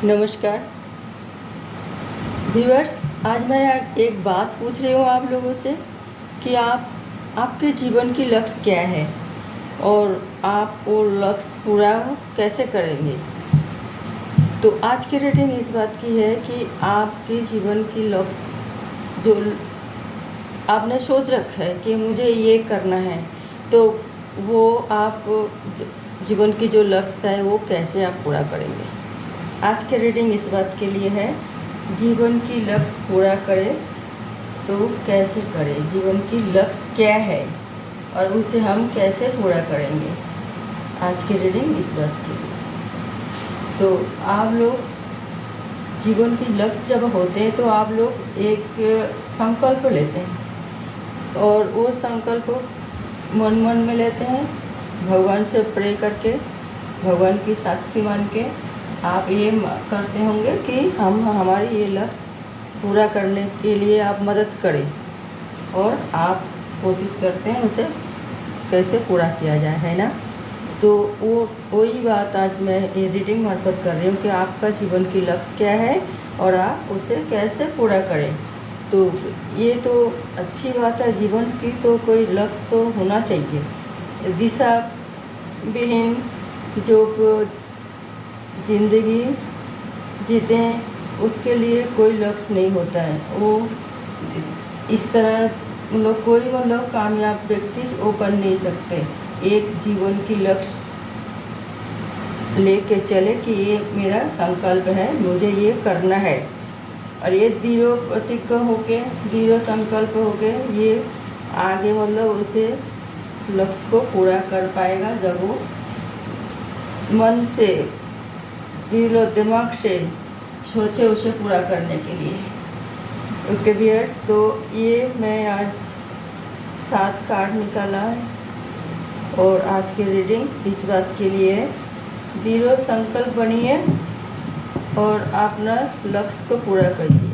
नमस्कार व्यूअर्स। आज मैं एक बात पूछ रही हूँ आप लोगों से कि आपके जीवन की लक्ष्य क्या है और आप वो लक्ष्य पूरा कैसे करेंगे। तो आज की रेटिंग इस बात की है कि आपके जीवन की लक्ष्य जो आपने सोच रखा है कि मुझे ये करना है, तो वो आप जीवन की जो लक्ष्य है वो कैसे आप पूरा करेंगे। आज के रीडिंग इस बात के लिए है, जीवन की लक्ष्य पूरा करें तो कैसे करें, जीवन की लक्ष्य क्या है और उसे हम कैसे पूरा करेंगे। आज की रीडिंग इस बात के लिए। तो आप लोग जीवन की लक्ष्य जब होते हैं तो आप लोग एक संकल्प लेते हैं और वो संकल्प मन में लेते हैं, भगवान से प्रे करके, भगवान की साक्षी मान के आप ये करते होंगे कि हमारी ये लक्ष्य पूरा करने के लिए आप मदद करें और आप कोशिश करते हैं उसे कैसे पूरा किया जाए, है ना। तो वही बात आज मैं ये रीडिंग मार्फत कर रही हूँ कि आपका जीवन की लक्ष्य क्या है और आप उसे कैसे पूरा करें। तो ये तो अच्छी बात है, जीवन की तो कोई लक्ष्य तो होना चाहिए। दिशा विहीन जो ज़िंदगी जीते हैं उसके लिए कोई लक्ष्य नहीं होता है। वो इस तरह कोई कामयाब व्यक्ति वो बन नहीं सकते। एक जीवन की लक्ष्य लेके चले कि ये मेरा संकल्प है, मुझे ये करना है, और ये दृढ़ प्रतिज्ञ होके, दृढ़ संकल्प होके ये आगे उसे लक्ष्य को पूरा कर पाएगा जब वो मन से, दिल और दिमाग से सोचे उसे पूरा करने के लिए। ओके व्यूअर्स, तो ये मैं आज 7 कार्ड निकाला है और आज की रीडिंग इस बात के लिए है, दृढ़ संकल्प बनिए और अपना लक्ष्य को पूरा करिए।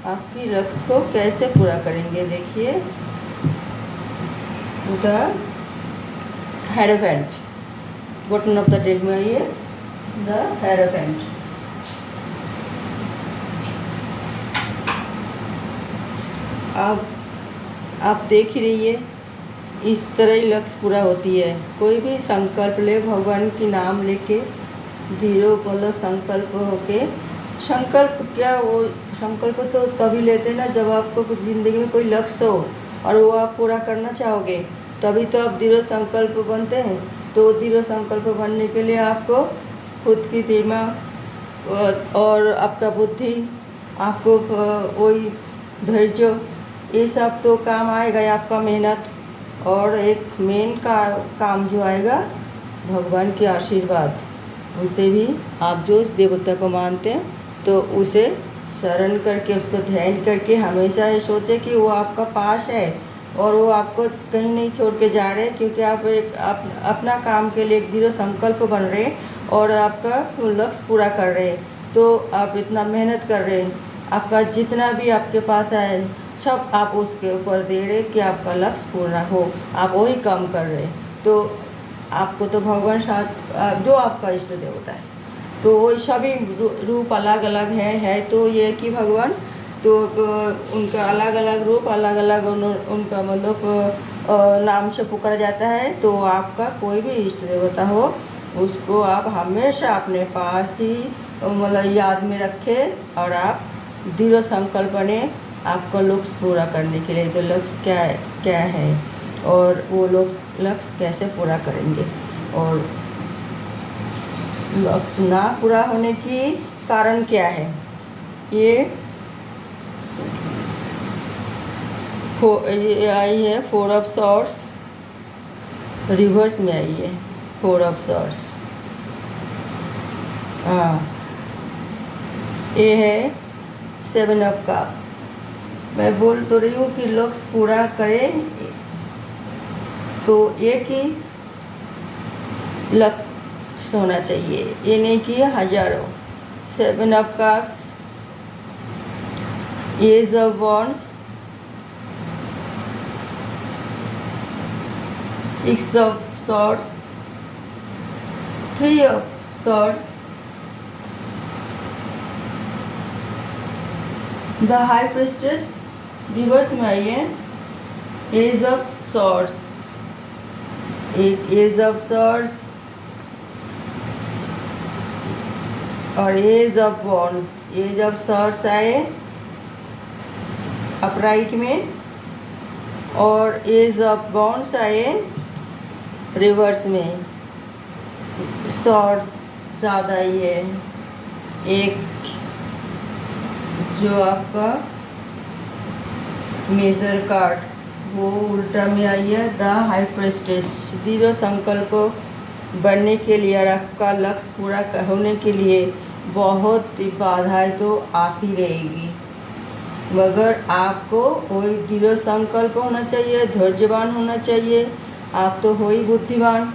आपकी लक्ष्य को कैसे पूरा करेंगे, देखिए the hierophant, bottom of the deck में आइए, द हेरोफेंट। आप देख ही रहिए, इस तरह ही लक्ष्य पूरा होती है। कोई भी संकल्प ले, भगवान की नाम लेके दृढ़ संकल्प होके, संकल्प क्या, वो संकल्प तो तभी लेते ना जब आपको कुछ ज़िंदगी में कोई लक्ष्य हो और वो आप पूरा करना चाहोगे, तभी तो आप दृढ़ संकल्प बनते हैं। तो दृढ़ संकल्प बनने के लिए आपको खुद की दिमाग और आपका बुद्धि, आपको वही धैर्य, ये सब तो काम आएगा, आपका मेहनत, और एक मेन काम जो आएगा भगवान के आशीर्वाद। उसे भी आप जो उस देवता को मानते हैं तो उसे शरण करके, उसको ध्यान करके हमेशा ये सोचे कि वो आपका पास है और वो आपको कहीं नहीं छोड़ के जा रहे, क्योंकि आप अपना काम के लिए एक दृढ़ संकल्प बन रहे और आपका लक्ष्य पूरा कर रहे हैं। तो आप इतना मेहनत कर रहे हैं, आपका जितना भी आपके पास है सब आप उसके ऊपर दे रहे कि आपका लक्ष्य पूरा हो, आप वही काम कर रहे हैं। तो आपको तो भगवान साथ जो आपका इष्ट देवता है, तो वो सभी रूप अलग अलग है तो ये कि भगवान, तो उनका अलग अलग रूप, अलग अलग उनका नाम से पुकारा जाता है। तो आपका कोई भी इष्ट देवता हो, उसको आप हमेशा अपने पास ही याद में रखें और आप दृढ़ संकल्प बने आपका लक्ष्य पूरा करने के लिए। तो लक्ष्य क्या है और वो लक्ष्य कैसे पूरा करेंगे, और लक्ष्य ना पूरा होने की कारण क्या है। ये आई है 4 ऑफ सॉर्ड्स, रिवर्स में आई है 4 ऑफ सॉर्ड्स। हाँ, ये है 7 ऑफ कप्स। मैं बोल तो रही हूँ कि लक्ष्य पूरा करें तो एक ही लक्ष्य होना चाहिए, ये नहीं कि हजारों। 7 of cups, ace of wands, 6 of swords, 3 of swords, the high priestess reverse में आई है, एज ऑफ सॉर्ड्स, एक एज ऑफ सॉर्ड्स और ace of wands. Ace of swords आए अपराइट में और एज ऑफ वॉन्ड्स आए रिवर्स में। सॉर्ड्स ज़्यादा ही है, एक जो आपका मेजर कार्ड वो उल्टा में आई है, द हाई प्रेस्टेस। दृढ़ संकल्प बनने के लिए और आपका लक्ष्य पूरा होने के लिए बहुत बाधाएं तो आती रहेगी, मगर आपको वही दृढ़ संकल्प होना चाहिए, धैर्यवान होना चाहिए। आप तो हो ही बुद्धिमान,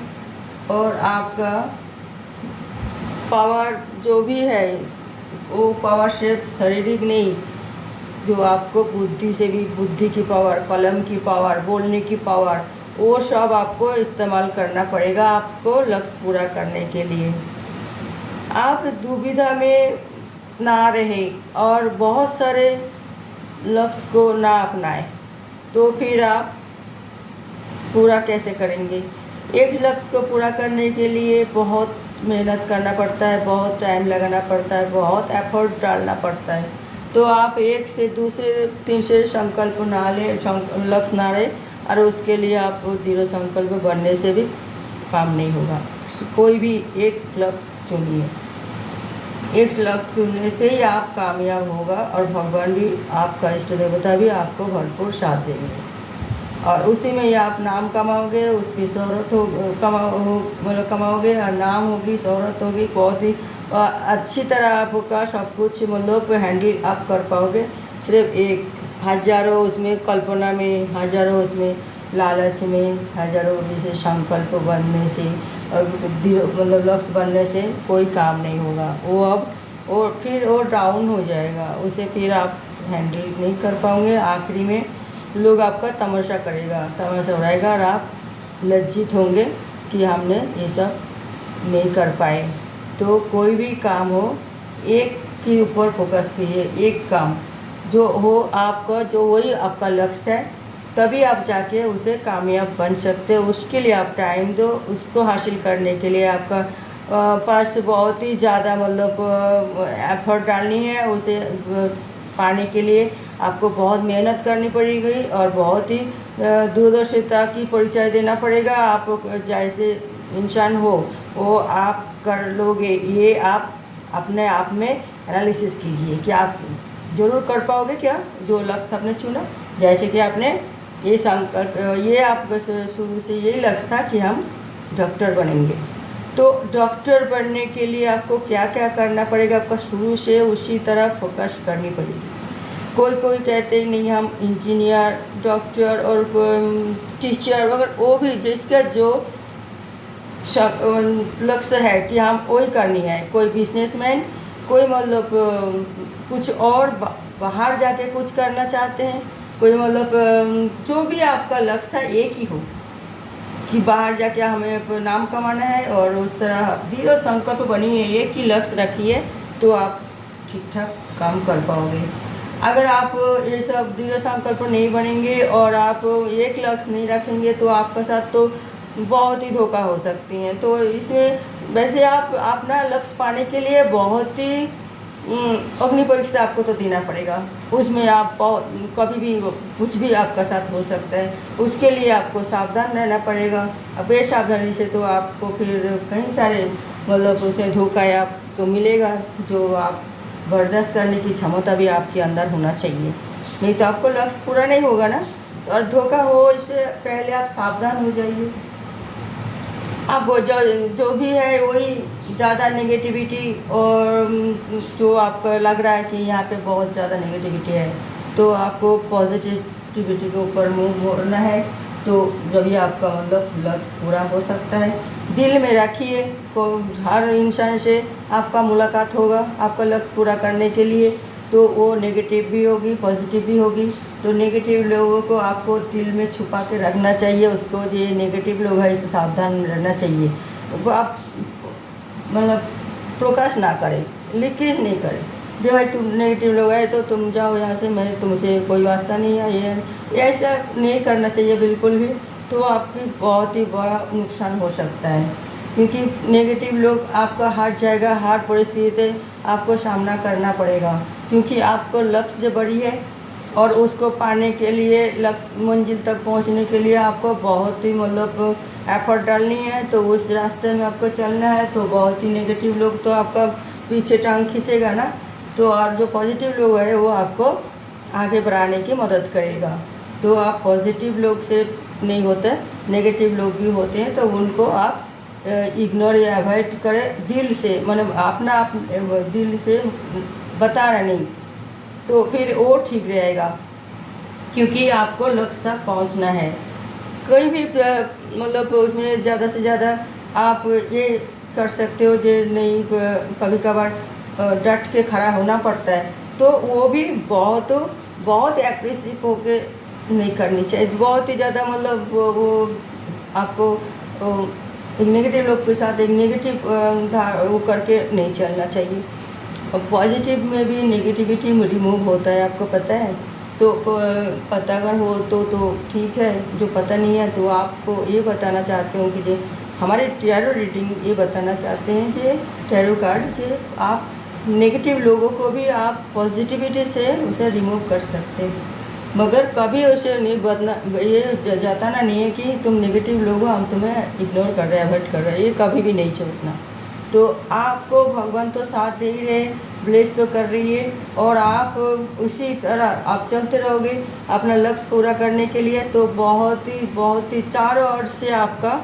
और आपका पावर जो भी है वो पावर सिर्फ शारीरिक नहीं, जो आपको बुद्धि से भी, बुद्धि की पावर, कलम की पावर, बोलने की पावर, वो सब आपको इस्तेमाल करना पड़ेगा आपको लक्ष्य पूरा करने के लिए। आप दुविधा में ना रहे और बहुत सारे लक्ष्य को ना अपनाएं, तो फिर आप पूरा कैसे करेंगे। एक लक्ष्य को पूरा करने के लिए बहुत मेहनत करना पड़ता है, बहुत टाइम लगाना पड़ता है, बहुत एफर्ट डालना पड़ता है। तो आप एक से दूसरे तीसरे संकल्प ना लें, लक्ष्य ना रहे, और उसके लिए आप दृढ़ संकल्प बनने से भी काम नहीं होगा। कोई भी एक लक्ष्य चुनिए, एक लक्ष्य चुनने से ही आप कामयाब होगा, और भगवान भी, आपका इष्ट देवता भी आपको भरपूर साथ देंगे, और उसी में ही आप नाम कमाओगे, उसकी शोहरत हो मतलब कमाओगे, और नाम होगी, शोहरत होगी, बहुत ही अच्छी तरह आपका सब कुछ मतलब हैंडल आप कर पाओगे। सिर्फ एक हज़ारों उसमें कल्पना में, हज़ारों उसमें लालच में, हज़ारों जैसे संकल्प बनने से और मतलब लक्ष्य बनने से कोई काम नहीं होगा। वो अब और फिर वो डाउन हो जाएगा, उसे फिर आप हैंडल नहीं कर पाओगे। आखिरी में लोग आपका तमाशा करेगा, तमाशा उड़ाएगा, और आप लज्जित होंगे कि हमने ये सब नहीं कर पाए। तो कोई भी काम हो, एक के ऊपर फोकस कीजिए, एक काम जो हो आपका, जो वही आपका लक्ष्य है, तभी आप जाके उसे कामयाब बन सकते हो। उसके लिए आप टाइम दो, उसको हासिल करने के लिए आपका पास बहुत ही ज़्यादा मतलब एफर्ट डालनी है। उसे पाने के लिए आपको बहुत मेहनत करनी पड़ेगी और बहुत ही दूरदर्शिता की परिचय देना पड़ेगा। आप जैसे इंसान हो वो आप कर लोगे, ये आप अपने आप में एनालिसिस कीजिए कि आप ज़रूर कर पाओगे क्या जो लक्ष्य आपने चुना। जैसे कि आपने ये संकल्प, ये आपका शुरू से यही लक्ष्य था कि हम डॉक्टर बनेंगे, तो डॉक्टर बनने के लिए आपको क्या क्या करना पड़ेगा, आपका शुरू से उसी तरह फोकस करनी पड़ेगी। कोई कोई कहते हैं नहीं हम इंजीनियर, डॉक्टर और टीचर वगैरह, वो भी जिसका जो लक्ष्य है कि हम वही करनी है। कोई बिजनेसमैन, कोई मतलब कुछ और बाहर जाके कुछ करना चाहते हैं, कोई मतलब जो भी आपका लक्ष्य है एक ही हो कि बाहर जाके हमें नाम कमाना है, और उस तरह दृढ़ संकल्प बनिए, एक ही लक्ष्य रखिए, तो आप ठीक ठाक काम कर पाओगे। अगर आप ये सब दृढ़ संकल्प नहीं बनेंगे और आप एक लक्ष्य नहीं रखेंगे, तो आपके साथ तो बहुत ही धोखा हो सकती हैं। तो इसमें वैसे आप अपना लक्ष्य पाने के लिए बहुत ही अग्नि परीक्षा आपको तो देना पड़ेगा, उसमें आप कभी भी कुछ भी आपका साथ हो सकता है। उसके लिए आपको सावधान रहना पड़ेगा। अब बेसावधानी से तो आपको फिर कई सारे मतलब उसे धोखा आपको मिलेगा, जो आप बर्दाश्त करने की क्षमता भी आपके अंदर होना चाहिए, नहीं तो आपको लक्ष्य पूरा नहीं होगा ना। और धोखा हो इससे पहले आप सावधान हो जाइए। अब जो भी है वही ज़्यादा नेगेटिविटी, और जो आपको लग रहा है कि यहाँ पे बहुत ज़्यादा नेगेटिविटी है, तो आपको पॉजिटिविटी के ऊपर मूव होना है। तो जब ये आपका मतलब लक्ष्य पूरा हो सकता है। दिल में रखिए, को हर इंसान से आपका मुलाकात होगा आपका लक्ष्य पूरा करने के लिए, तो वो नेगेटिव भी होगी, पॉजिटिव भी होगी। तो नेगेटिव लोगों को आपको दिल में छुपा के रखना चाहिए, उसको ये नेगेटिव लोग हैं इससे सावधान रहना चाहिए। तो आप मतलब प्रकाश ना करें, लीकेज नहीं करें, जो भाई तुम नेगेटिव लोग आए तो तुम जाओ यहाँ से, मैं तुमसे कोई वास्ता नहीं है, ये ऐसा नहीं करना चाहिए बिल्कुल भी। तो आपकी बहुत ही बड़ा नुकसान हो सकता है, क्योंकि नेगेटिव लोग आपका हर जगह हर परिस्थिति आपको सामना करना पड़ेगा, क्योंकि आपको लक्ष्य जो बड़ी है और उसको पाने के लिए, लक्ष्य मंजिल तक पहुंचने के लिए आपको बहुत ही मतलब एफर्ट डालनी है। तो उस रास्ते में आपको चलना है, तो बहुत ही नेगेटिव लोग तो आपका पीछे टांग खींचेगा ना। तो और जो पॉजिटिव लोग है वो आपको आगे बढ़ाने की मदद करेगा। तो आप पॉजिटिव लोग से नहीं होते, नेगेटिव लोग भी होते हैं, तो उनको आप इग्नोर या अवॉइड करें दिल से, मतलब अपना दिल से बताना नहीं, तो फिर वो ठीक रहेगा, क्योंकि आपको लक्ष्य तक पहुंचना है। कोई भी मतलब उसमें ज़्यादा से ज़्यादा आप ये कर सकते हो, जो नहीं कभी कभार डट के खड़ा होना पड़ता है, तो वो भी बहुत बहुत एग्रेसिव होके नहीं करनी चाहिए, बहुत ही ज़्यादा मतलब वो आपको एक नेगेटिव लोग के साथ एक नेगेटिव वो करके नहीं चलना चाहिए। और पॉजिटिव में भी नेगेटिविटी रिमूव होता है, आपको पता है। तो पता अगर हो तो ठीक है, जो पता नहीं है तो आपको ये बताना चाहते हो कि जो हमारे टैरो रीडिंग ये बताना चाहते हैं, जो टैरो कार्ड जो आप नेगेटिव लोगों को भी आप पॉजिटिविटी से उसे रिमूव कर सकते हैं, मगर कभी उसे नहीं बदना, ये जताना नहीं है कि तुम नेगेटिव लोग हो, हम तुम्हें इग्नोर कर रहे हैं, अवॉइड कर रहे हैं, ये कभी भी नहीं सोचना। तो आपको भगवान तो साथ दे ही रहे, ब्लेस तो कर रही है, और आप उसी तरह आप चलते रहोगे अपना लक्ष्य पूरा करने के लिए। तो बहुत ही चारों ओर से आपका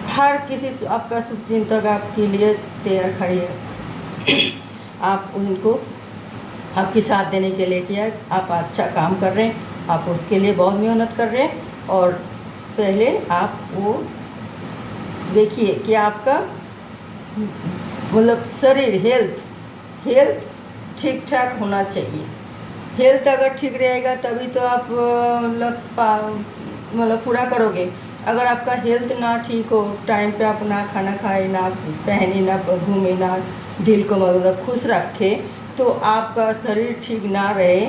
हर किसी आपका शुभचिंतक आपके लिए तैयार खड़ी है। आप उनको आपके साथ देने के लिए किया, आप अच्छा काम कर रहे हैं, आप उसके लिए बहुत मेहनत कर रहे हैं। और पहले आप वो देखिए कि आपका मतलब शरीर हेल्थ ठीक ठाक होना चाहिए। हेल्थ अगर ठीक रहेगा तभी तो आप लक्ष्य मतलब पूरा करोगे। अगर आपका हेल्थ ना ठीक हो, टाइम पे आप ना खाना खाए, ना पहने, ना घूमे, ना दिल को मतलब खुश रखे, तो आपका शरीर ठीक ना रहे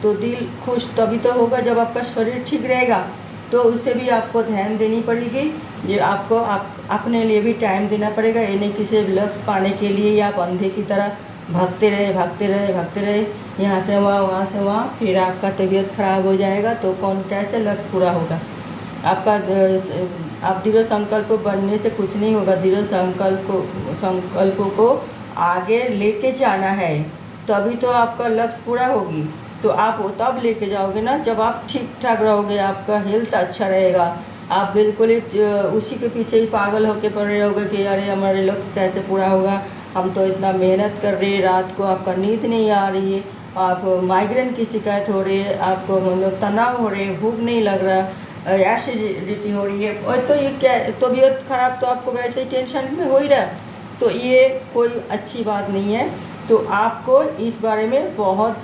तो दिल खुश तभी तो होगा जब आपका शरीर ठीक रहेगा। तो उससे भी आपको ध्यान देनी पड़ेगी, ये आपको अपने लिए भी टाइम देना पड़ेगा। ये नहीं किसी लक्ष्य पाने के लिए या आप अंधे की तरह भागते रहे यहाँ से वहाँ से वहाँ, फिर आपका तबीयत खराब हो जाएगा। तो कौन कैसे लक्ष्य पूरा होगा आपका। आप दृढ़ संकल्प बनने से कुछ नहीं होगा। दृढ़ संकल्पों को आगे लेके जाना है, तभी तो आपका लक्ष्य पूरा होगी। तो आप वो तब लेके जाओगे ना जब आप ठीक ठाक रहोगे, आपका हेल्थ अच्छा रहेगा। आप बिल्कुल ही उसी के पीछे ही पागल होके पड़े रहोगे कि अरे हमारे लक्ष्य कैसे पूरा होगा, हम तो इतना मेहनत कर रहे हैं, रात को आपका नींद नहीं आ रही है, आप माइग्रेन की शिकायत हो रही है, आपको मतलब तनाव हो रहे है, भूख नहीं लग रहा, एसिडिटी हो रही है, और तो ये क्या तबीयत खराब तो आपको वैसे ही टेंशन में हो ही रहा। तो ये कोई अच्छी बात नहीं है। तो आपको इस बारे में बहुत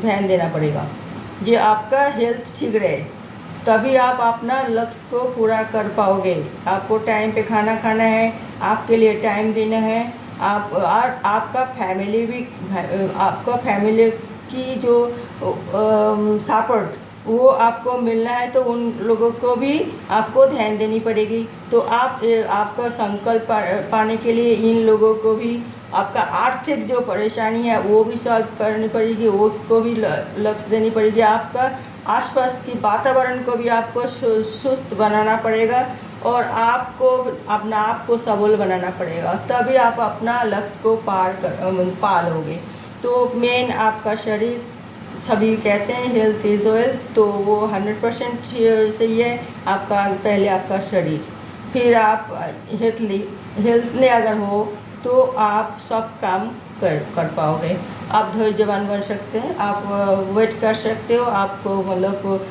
ध्यान देना पड़ेगा, ये आपका हेल्थ ठीक रहे तभी आप अपना लक्ष्य को पूरा कर पाओगे। आपको टाइम पे खाना खाना है, आपके लिए टाइम देना है, आप और आपका फैमिली भी, आपका फैमिली की जो सपोर्ट वो आपको मिलना है, तो उन लोगों को भी आपको ध्यान देनी पड़ेगी। तो आपका संकल्प पाने के लिए इन लोगों को भी आपका आर्थिक जो परेशानी है वो भी सॉल्व करनी पड़ेगी, उसको भी लक्ष्य देनी पड़ेगी। आपका आसपास की वातावरण को भी आपको सुस्त बनाना पड़ेगा, और आपको अपना आप को सबल बनाना पड़ेगा, तभी आप अपना लक्ष्य को पा लोगे। तो मेन आपका शरीर, सभी कहते हैं हेल्थ इज वेल्थ, तो वो 100% सही है। आपका पहले आपका शरीर, फिर आप हेल्थ ने अगर हो तो आप सब काम कर पाओगे। आप धैर्यवान बन सकते हैं, आप वेट कर सकते हो, आपको मतलब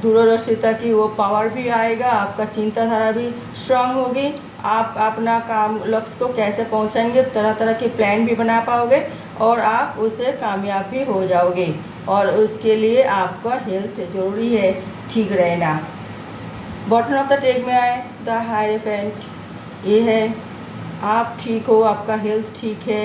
दूरदर्शिता की वो पावर भी आएगा, आपका चिंताधारा भी स्ट्रांग होगी। आप अपना काम लक्ष्य को कैसे पहुंचाएंगे, तरह तरह के प्लान भी बना पाओगे, और आप उसे कामयाब भी हो जाओगे। और उसके लिए आपका हेल्थ ज़रूरी है, ठीक रहना। बॉटम ऑफ द डेक में आए द हायरेफेंट, ये है आप ठीक हो, आपका हेल्थ ठीक है,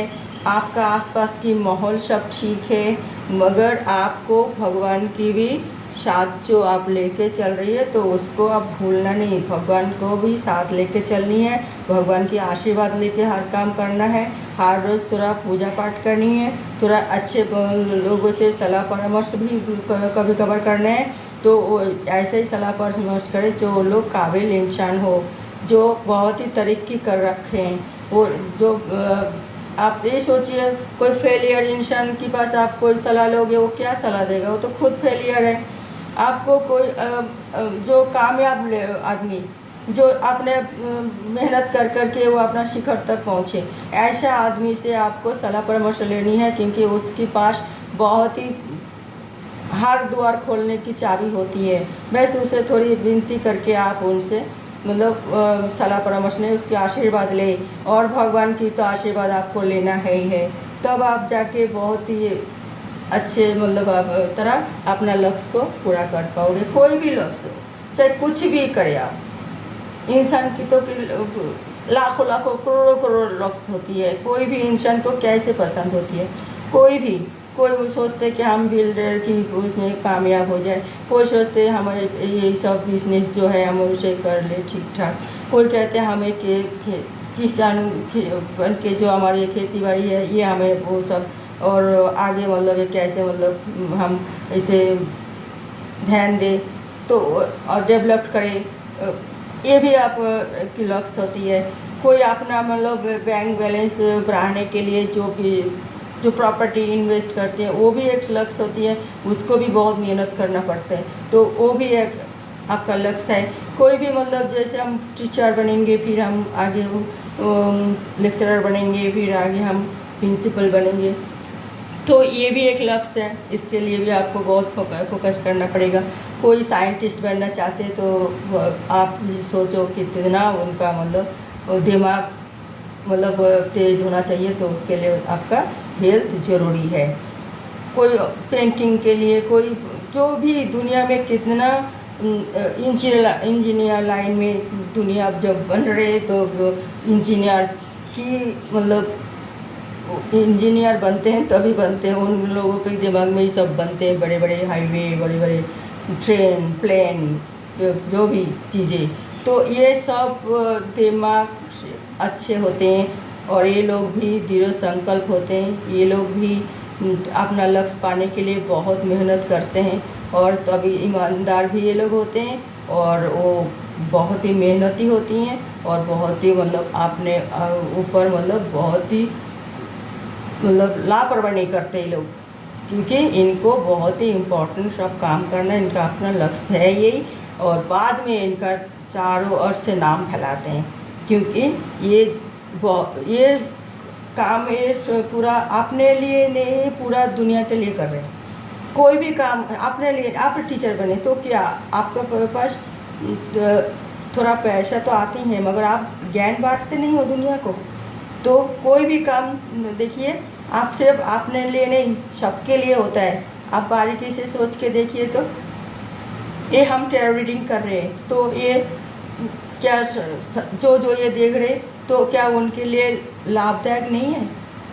आपका आसपास की माहौल सब ठीक है, मगर आपको भगवान की भी साथ जो आप लेके चल रही है तो उसको आप भूलना नहीं। भगवान को भी साथ लेके चलनी है, भगवान की आशीर्वाद लेके हर काम करना है। हर रोज़ थोड़ा पूजा पाठ करनी है, थोड़ा अच्छे लोगों से सलाह परामर्श भी कभी कभार करना है। तो ऐसे ही सलाह परामर्श करें जो लोग काबिल इंसान हो, जो बहुत ही तरक्की कर रखे हैं। वो जो आप ये सोचिए, कोई फेलियर इंसान के पास आप कोई सलाह लोगे, वो क्या सलाह देगा? वो तो खुद फेलियर है। आपको कोई जो कामयाब आदमी जो आपने मेहनत कर करके वो अपना शिखर तक पहुँचे, ऐसा आदमी से आपको सलाह परामर्श लेनी है, क्योंकि उसके पास बहुत ही हर द्वार खोलने की चाबी होती है। बस उसे थोड़ी विनती करके आप उनसे मतलब सलाह परामर्श लें, उसके आशीर्वाद ले, और भगवान की तो आशीर्वाद आपको लेना है ही है। तब आप जाके बहुत ही अच्छे मतलब आप तरह अपना लक्ष्य को पूरा कर पाओगे। कोई भी लक्ष्य चाहे कुछ भी करे आप, इंसान की तो लाखों लाखों करोड़ों करोड़ लक्ष्य होती है। कोई भी इंसान को कैसे पसंद होती है, कोई वो सोचते कि हम बिल्डर की उसमें कामयाब हो जाए, कोई सोचते हमारे ये सब बिजनेस जो है हम उसे कर ले ठीक ठाक, कोई कहते हैं हमें किसान बन के जो हमारी खेती बाड़ी है ये हमें वो सब, और आगे मतलब ये कैसे मतलब हम इसे ध्यान दें तो और डेवलप करें, ये भी आप की लक्ष्य होती है। कोई अपना मतलब बैंक बैलेंस बढ़ाने के लिए जो प्रॉपर्टी इन्वेस्ट करते हैं वो भी एक लक्ष्य होती है, उसको भी बहुत मेहनत करना पड़ता है, तो वो भी एक आपका लक्ष्य है। कोई भी मतलब जैसे हम टीचर बनेंगे, फिर हम आगे लेक्चरर बनेंगे, फिर आगे हम प्रिंसिपल बनेंगे, तो ये भी एक लक्ष्य है। इसके लिए भी आपको बहुत फोकस करना पड़ेगा। कोई साइंटिस्ट बनना चाहते हैं तो आप सोचो कितना उनका मतलब दिमाग मतलब तेज़ होना चाहिए, तो उसके लिए आपका हेल्थ ज़रूरी है। कोई पेंटिंग के लिए, कोई जो भी दुनिया में कितना इंजीनियर लाइन में दुनिया जब बन रहे तो इंजीनियर की मतलब इंजीनियर बनते हैं तभी बनते हैं, उन लोगों के दिमाग में ही सब बनते हैं, बड़े बड़े हाईवे, बड़े बड़े ट्रेन, प्लेन, जो भी चीज़ें, तो ये सब दिमाग अच्छे होते हैं, और ये लोग भी दृढ़ संकल्प होते हैं। ये लोग भी अपना लक्ष्य पाने के लिए बहुत मेहनत करते हैं, और तभी ईमानदार भी ये लोग होते हैं, और वो बहुत ही मेहनती होती हैं, और बहुत ही मतलब अपने ऊपर मतलब बहुत ही मतलब लापरवाही नहीं करते ये लोग, क्योंकि इनको बहुत ही इम्पोर्टेंट सब काम करना, इनका अपना लक्ष्य है यही, और बाद में इनका चारों ओर से नाम फैलाते हैं, क्योंकि ये काम ये पूरा अपने लिए नहीं, पूरा दुनिया के लिए कर रहे हैं। कोई भी काम अपने लिए, आप टीचर बने तो क्या आपके पास थोड़ा पैसा तो आते ही है, मगर आप ज्ञान बांटते नहीं हो दुनिया को। तो कोई भी काम देखिए, आप सिर्फ अपने लिए नहीं, सबके लिए होता है। आप बारीकी से सोच के देखिए, तो ये हम टेरर रीडिंग कर रहे हैं, तो ये क्या जो ये देख रहे, तो क्या उनके लिए लाभदायक नहीं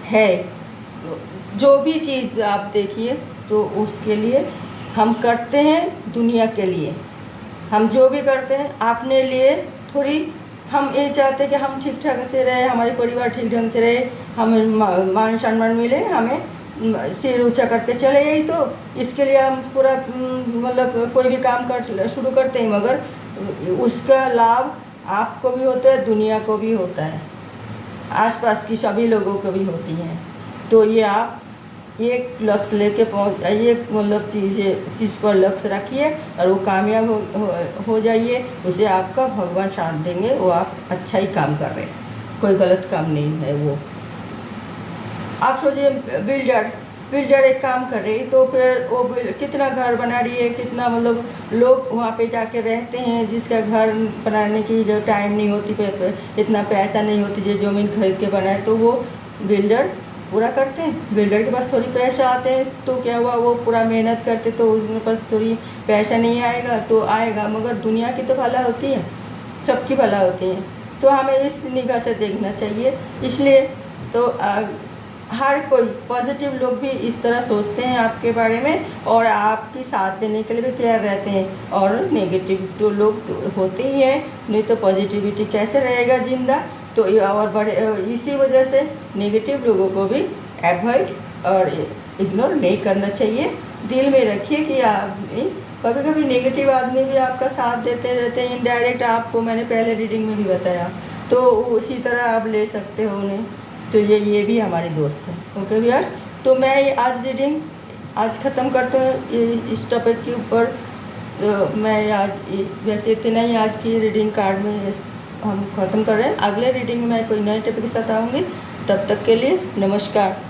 है? जो भी चीज़ आप देखिए तो उसके लिए हम करते हैं, दुनिया के लिए। हम जो भी करते हैं अपने लिए थोड़ी, हम ये चाहते हैं कि हम ठीक ठाक से रहे, हमारे परिवार ठीक ढंग से रहे, हमें मान सम्मान मिले, हमें सिर ऊंचा करके चले, यही तो इसके लिए हम पूरा मतलब कोई भी काम शुरू करते हैं, मगर उसका लाभ आपको भी होता है, दुनिया को भी होता है, आसपास की सभी लोगों को भी होती हैं। तो ये आप एक लक्ष्य लेके एक मतलब चीज़ पर लक्ष्य रखिए, और वो कामयाब हो जाइए, उसे आपका भगवान साथ देंगे। वो आप अच्छा ही काम कर रहे हैं, कोई गलत काम नहीं है वो। आप सोचिए बिल्डर एक काम कर रही, तो फिर वो कितना घर बना रही है, कितना मतलब लोग वहाँ पे जाके रहते हैं, जिसका घर बनाने की जो टाइम नहीं होती, इतना पैसा नहीं होती जो ज़मीन खरीद के बनाए, तो वो बिल्डर पूरा करते हैं। बिल्डर के पास थोड़ी पैसा आते हैं, तो क्या हुआ, वो पूरा मेहनत करते, तो उनके पास थोड़ी पैसा नहीं आएगा तो आएगा, मगर दुनिया की तो भला होती है, सबकी भला होती है। तो हमें इस निगाह से देखना चाहिए। इसलिए तो हर कोई पॉजिटिव लोग भी इस तरह सोचते हैं आपके बारे में और आपकी साथ देने के लिए भी तैयार रहते हैं। और नेगेटिव तो लोग तो होते ही हैं, नहीं तो पॉजिटिविटी कैसे रहेगा जिंदा। तो और बड़े इसी वजह से नेगेटिव लोगों को भी अवॉइड और इग्नोर नहीं करना चाहिए। दिल में रखिए कि आप कभी कभी नेगेटिव आदमी भी आपका साथ देते रहते हैं इनडायरेक्ट, आपको मैंने पहले रीडिंग में भी बताया, तो उसी तरह आप ले सकते हो उन्हें। तो ये भी हमारे दोस्त हैं। ओके व्यूअर्स, तो मैं ये आज रीडिंग आज ख़त्म करते हैं इस टॉपिक के ऊपर। मैं आज वैसे इतना ही आज की रीडिंग कार्ड में हम ख़त्म कर रहे हैं। अगले रीडिंग में मैं कोई नए टॉपिक के साथ आऊँगी। तब तक के लिए नमस्कार।